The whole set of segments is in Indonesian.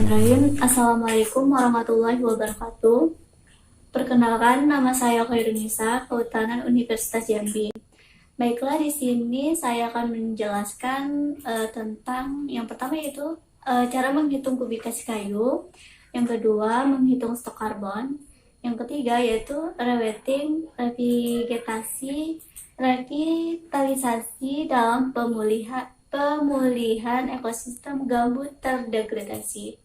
Bismillahirrahmanirrahim. Assalamualaikum warahmatullahi wabarakatuh. Perkenalkan, nama saya Khairunisa, Kehutanan Universitas Jambi. Baiklah, di sini saya akan menjelaskan tentang yang pertama yaitu cara menghitung kubikasi kayu, yang kedua menghitung stok karbon, yang ketiga yaitu rewetting, revitalisasi dalam pemulihan ekosistem gambut terdegradasi.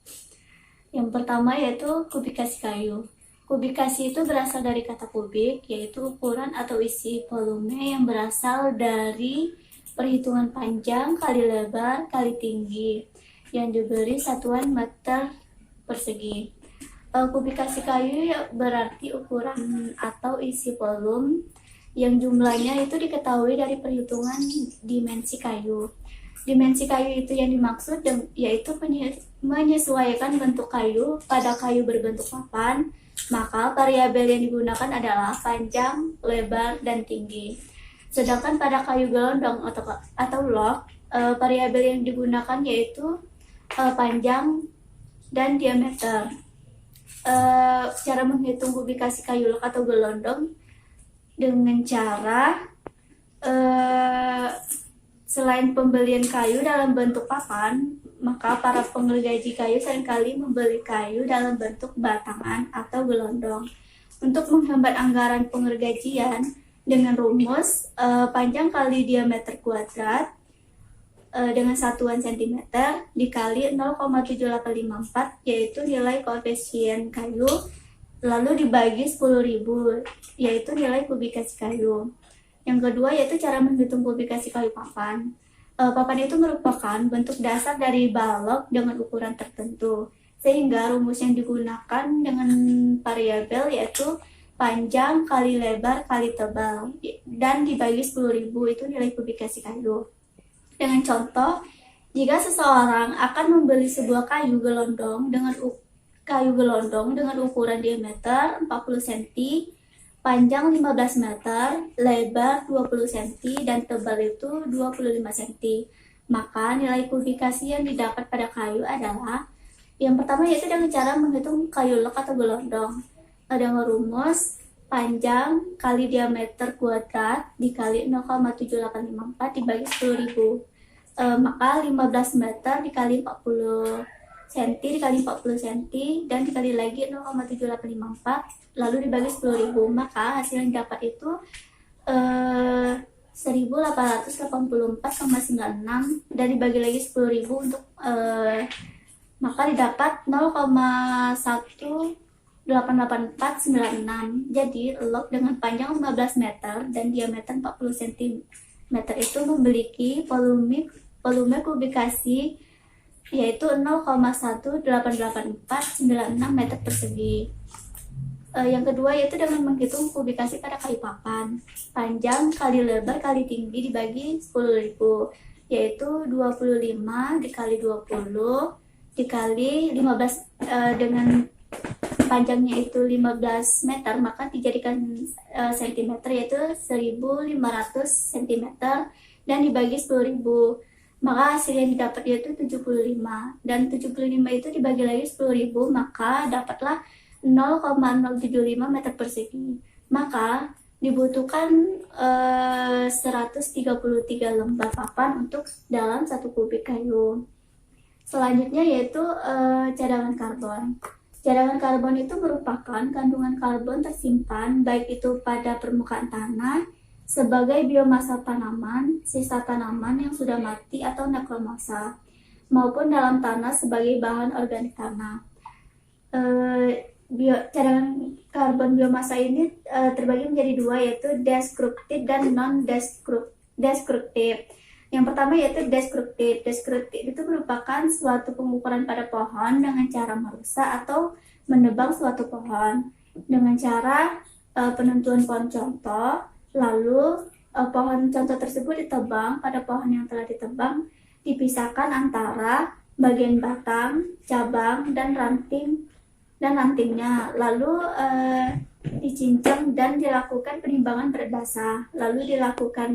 Yang pertama yaitu kubikasi kayu. Kubikasi itu berasal dari kata kubik, yaitu ukuran atau isi volume yang berasal dari perhitungan panjang kali lebar kali tinggi yang diberi satuan meter persegi. Kubikasi kayu berarti ukuran atau isi volume yang jumlahnya itu diketahui dari perhitungan dimensi kayu. Dimensi kayu itu yang dimaksud yaitu menyesuaikan bentuk kayu pada kayu berbentuk papan, maka variabel yang digunakan adalah panjang, lebar, dan tinggi. Sedangkan pada kayu gelondong atau log, variabel yang digunakan yaitu panjang dan diameter. Cara menghitung kubikasi kayu log atau gelondong dengan cara selain pembelian kayu dalam bentuk papan, maka para penggergaji kayu seringkali membeli kayu dalam bentuk batangan atau gelondong. Untuk menghambat anggaran penggergajian dengan rumus panjang kali diameter kuadrat dengan satuan cm dikali 0,7854, yaitu nilai koefisien kayu, lalu dibagi 10.000, yaitu nilai kubikasi kayu. Yang kedua yaitu cara menghitung kubikasi kayu papan. Papan itu merupakan bentuk dasar dari balok dengan ukuran tertentu, sehingga rumus yang digunakan dengan variabel yaitu panjang kali lebar kali tebal dan dibagi 10.000, itu nilai kubikasi kayu. Dengan contoh, jika seseorang akan membeli sebuah kayu gelondong dengan ukuran diameter 40 cm, panjang 15 meter, lebar 20 cm, dan tebal itu 25 cm. Maka nilai kubikasi yang didapat pada kayu adalah yang pertama yaitu dengan cara menghitung kayu log atau gelondong. Dengan rumus panjang kali diameter kuadrat dikali 0,7854 dibagi 10.000. Maka 15 meter dikali 40 cm dikali 40 cm dan dikali lagi 0,7854 lalu dibagi 10.000, maka hasil yang dapat itu 1884,96 dan dibagi lagi 10.000 untuk maka didapat 0,18846. Jadi log dengan panjang 15 meter dan diameter 40 cm itu memiliki volume kubikasi yaitu 0,18846 meter persegi. Yang kedua yaitu dengan menghitung kubikasi pada kayu papan, panjang kali lebar kali tinggi dibagi 10.000, yaitu 25 dikali 20 dikali 15, dengan panjangnya itu 15 meter, maka dijadikan cm yaitu 1.500 cm dan dibagi 10.000, maka hasil yang didapat yaitu 75, dan 75 itu dibagi lagi 10.000, maka dapatlah 0,075 meter persegi. Maka dibutuhkan 133 lembar papan untuk dalam 1 kubik kayu. Selanjutnya yaitu cadangan karbon. Cadangan karbon itu merupakan kandungan karbon tersimpan baik itu pada permukaan tanah sebagai biomasa tanaman, sisa tanaman yang sudah mati atau nekromasa, maupun dalam tanah sebagai bahan organik tanah. Cadangan karbon biomasa ini terbagi menjadi dua, yaitu destruktif dan non-destruktif. Yang pertama yaitu destruktif. Destruktif itu merupakan suatu pengukuran pada pohon dengan cara merusak atau menebang suatu pohon dengan cara penentuan pohon contoh, lalu pohon contoh tersebut ditebang. Pada pohon yang telah ditebang dipisahkan antara bagian batang, cabang, dan rantingnya, lalu dicincang dan dilakukan penimbangan berat dasar, lalu dilakukan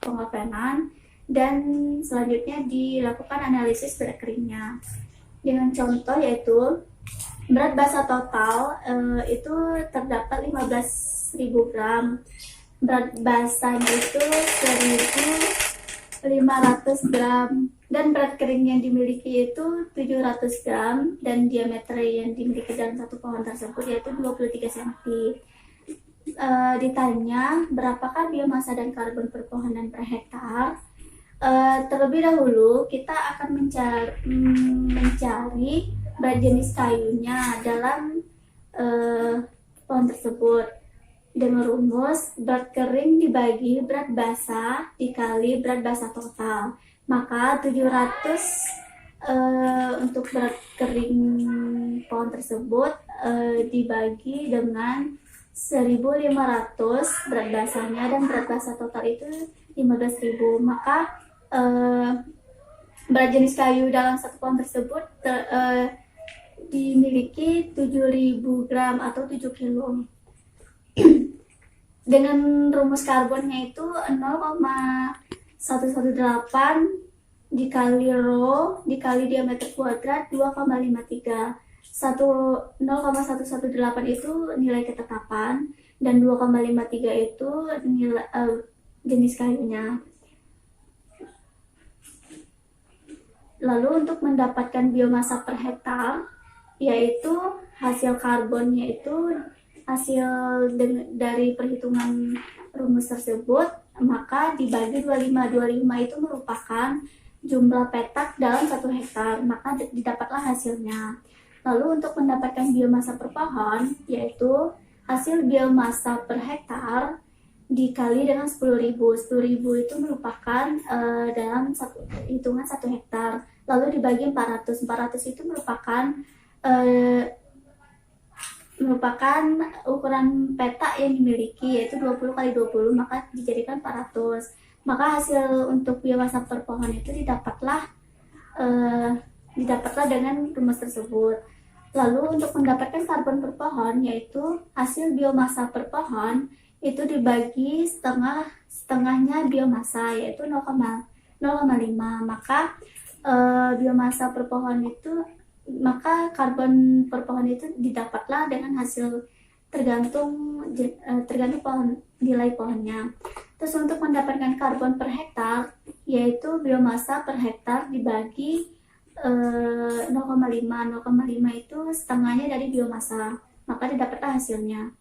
pengopenan, dan selanjutnya dilakukan analisis berat keringnya. Dengan contoh yaitu berat basa total itu terdapat 15.000 gram, berat basanya itu 1.500 gram, dan berat kering yang dimiliki itu 700 gram, dan diameter yang dimiliki dalam satu pohon tersebut yaitu 23 cm. Ditanya berapakah biomasa dan karbon per pohonan per hektar. Terlebih dahulu kita akan mencari berat jenis kayunya dalam pohon tersebut dengan rumus berat kering dibagi berat basah dikali berat basah total. Maka 700 untuk berat kering pohon tersebut dibagi dengan 1.500 berat basahnya, dan berat basah total itu 15.000. Maka berat jenis kayu dalam satu pohon tersebut dimiliki 7.000 gram atau 7 kilo. Dengan rumus karbonnya itu 0,118 dikali rho dikali diameter kuadrat 2,53. 0,118 itu nilai ketetapan, dan 2,53 itu nilai jenis kayunya. Lalu untuk mendapatkan biomasa per hektar, yaitu hasil karbonnya itu hasil dari perhitungan rumus tersebut, maka dibagi 25. 25 itu merupakan jumlah petak dalam 1 hektar, maka didapatlah hasilnya. Lalu untuk mendapatkan biomasa per pohon, yaitu hasil biomasa per hektar dikali dengan 10.000. 10.000 itu merupakan dalam hitungan 1 hektar. Lalu dibagi 400. 400 itu merupakan ukuran petak yang dimiliki, yaitu 20 kali 20, maka dijadikan 400. Maka hasil untuk biomasa per pohon itu didapatlah dengan rumus tersebut. Lalu untuk mendapatkan karbon per pohon, yaitu hasil biomasa per pohon itu dibagi setengahnya biomasa, yaitu 0,5. Maka biomasa per pohon itu, maka karbon per pohon itu didapatlah dengan hasil tergantung nilai pohonnya. Terus untuk mendapatkan karbon per hektar, yaitu biomasa per hektar dibagi 0,5. 0,5 itu setengahnya dari biomasa, maka didapatlah hasilnya.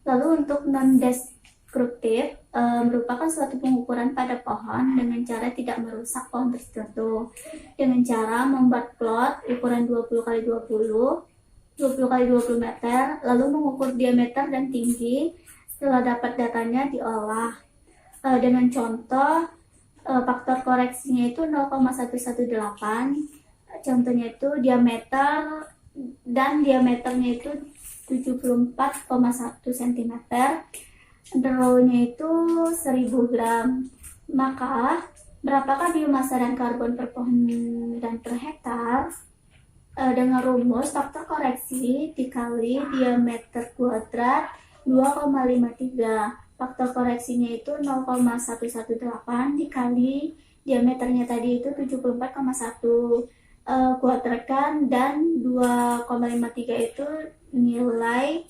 Lalu untuk non-destruktif merupakan suatu pengukuran pada pohon dengan cara tidak merusak pohon tertentu, dengan cara membuat plot ukuran 20 kali 20 kali 20 meter, lalu mengukur diameter dan tinggi. Setelah dapat datanya diolah dengan contoh faktor koreksinya itu 0,118. Contohnya itu diameter, dan diameternya itu 74,1 cm, rho-nya itu 1.000 gram. Maka berapakah biomasa dan karbon per pohon dan per hektar? Dengan rumus faktor koreksi dikali diameter kuadrat 2,53. Faktor koreksinya itu 0,118 dikali diameternya tadi itu 74,1 kuadratkan, dan 2,53 itu nilai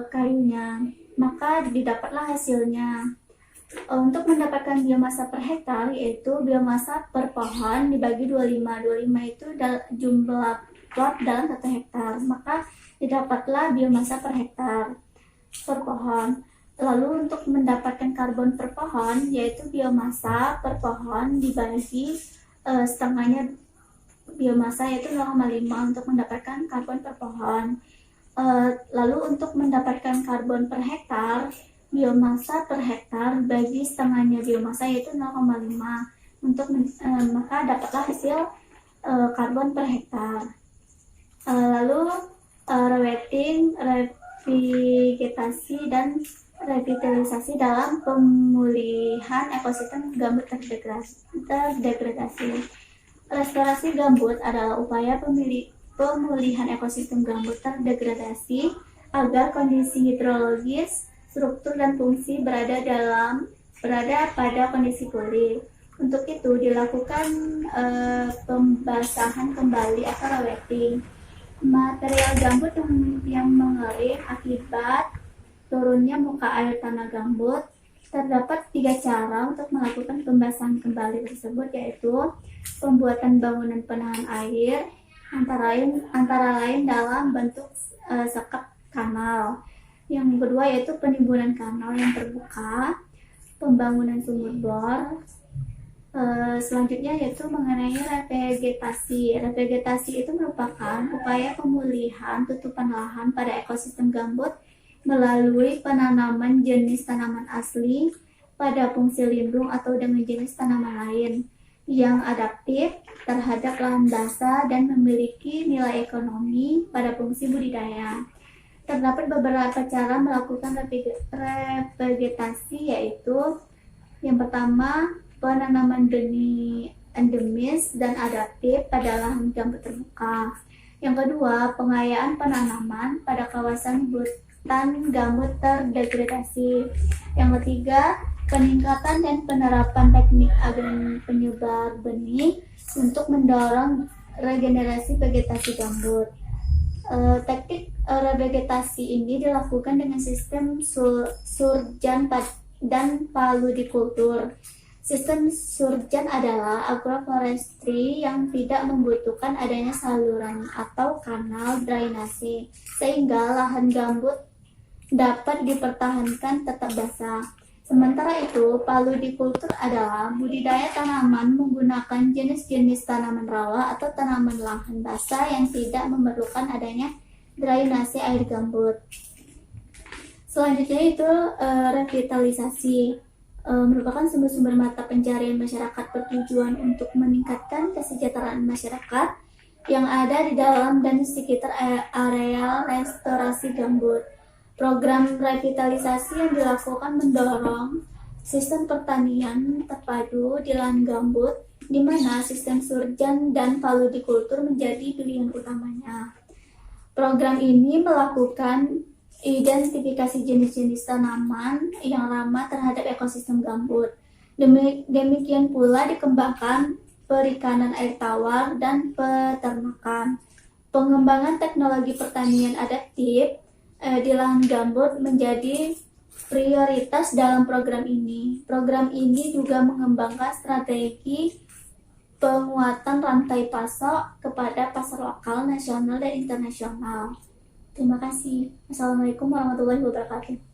kayunya, maka didapatlah hasilnya. Untuk mendapatkan biomasa per hektar, yaitu biomasa per pohon dibagi 25. 25 itu jumlah plot dalam 1 hektar, maka didapatlah biomasa per hektar per pohon. Lalu untuk mendapatkan karbon per pohon, yaitu biomasa per pohon dibagi setengahnya biomasa, yaitu 0,5 untuk mendapatkan karbon per pohon. Lalu untuk mendapatkan karbon per hektar, biomasa per hektar bagi setengahnya biomasa, yaitu 0,5 maka dapatlah hasil karbon per hektar. Lalu revegetasi dan revitalisasi dalam pemulihan ekosistem gambut terdegradasi. Restorasi gambut adalah upaya pemulihan ekosistem gambut terdegradasi agar kondisi hidrologis, struktur dan fungsi berada pada kondisi pulih. Untuk itu dilakukan pembasahan kembali atau rewetting. Material gambut yang mengering akibat turunnya muka air tanah gambut. Terdapat 3 cara untuk melakukan pembasahan kembali tersebut, yaitu pembuatan bangunan penahan air, antara lain dalam bentuk sekap kanal. Yang kedua yaitu penimbunan kanal yang terbuka, pembangunan sumur bor. Selanjutnya yaitu mengenai revegetasi. Revegetasi itu merupakan upaya pemulihan tutupan lahan pada ekosistem gambut melalui penanaman jenis tanaman asli pada fungsi lindung atau dengan jenis tanaman lain yang adaptif terhadap lahan basah dan memiliki nilai ekonomi pada fungsi budidaya. Terdapat beberapa cara melakukan revegetasi, yaitu yang pertama, penanaman benih endemis dan adaptif pada lahan gambut terbuka. Yang kedua, pengayaan penanaman pada kawasan hutan gambut terdegradasi. Yang ketiga, peningkatan dan penerapan teknik agen penyebar benih untuk mendorong regenerasi vegetasi gambut. Teknik revegetasi ini dilakukan dengan sistem surjan dan paludikultur. Sistem surjan adalah agroforestry yang tidak membutuhkan adanya saluran atau kanal drainase, sehingga lahan gambut dapat dipertahankan tetap basah. Sementara itu, paludikultur adalah budidaya tanaman menggunakan jenis-jenis tanaman rawa atau tanaman lahan basah yang tidak memerlukan adanya drainase air gambut. Selanjutnya itu revitalisasi. Merupakan sumber-sumber mata pencarian masyarakat bertujuan untuk meningkatkan kesejahteraan masyarakat yang ada di dalam dan sekitar areal restorasi gambut. Program revitalisasi yang dilakukan mendorong sistem pertanian terpadu di lahan gambut, di mana sistem surjan dan paludikultur menjadi pilihan utamanya. Program ini melakukan identifikasi jenis-jenis tanaman yang ramah terhadap ekosistem gambut. Demikian pula dikembangkan perikanan air tawar dan peternakan. Pengembangan teknologi pertanian adaptif di lahan gambut menjadi prioritas dalam program ini. Program ini juga mengembangkan strategi penguatan rantai pasok kepada pasar lokal, nasional, dan internasional. Terima kasih. Assalamualaikum warahmatullahi wabarakatuh.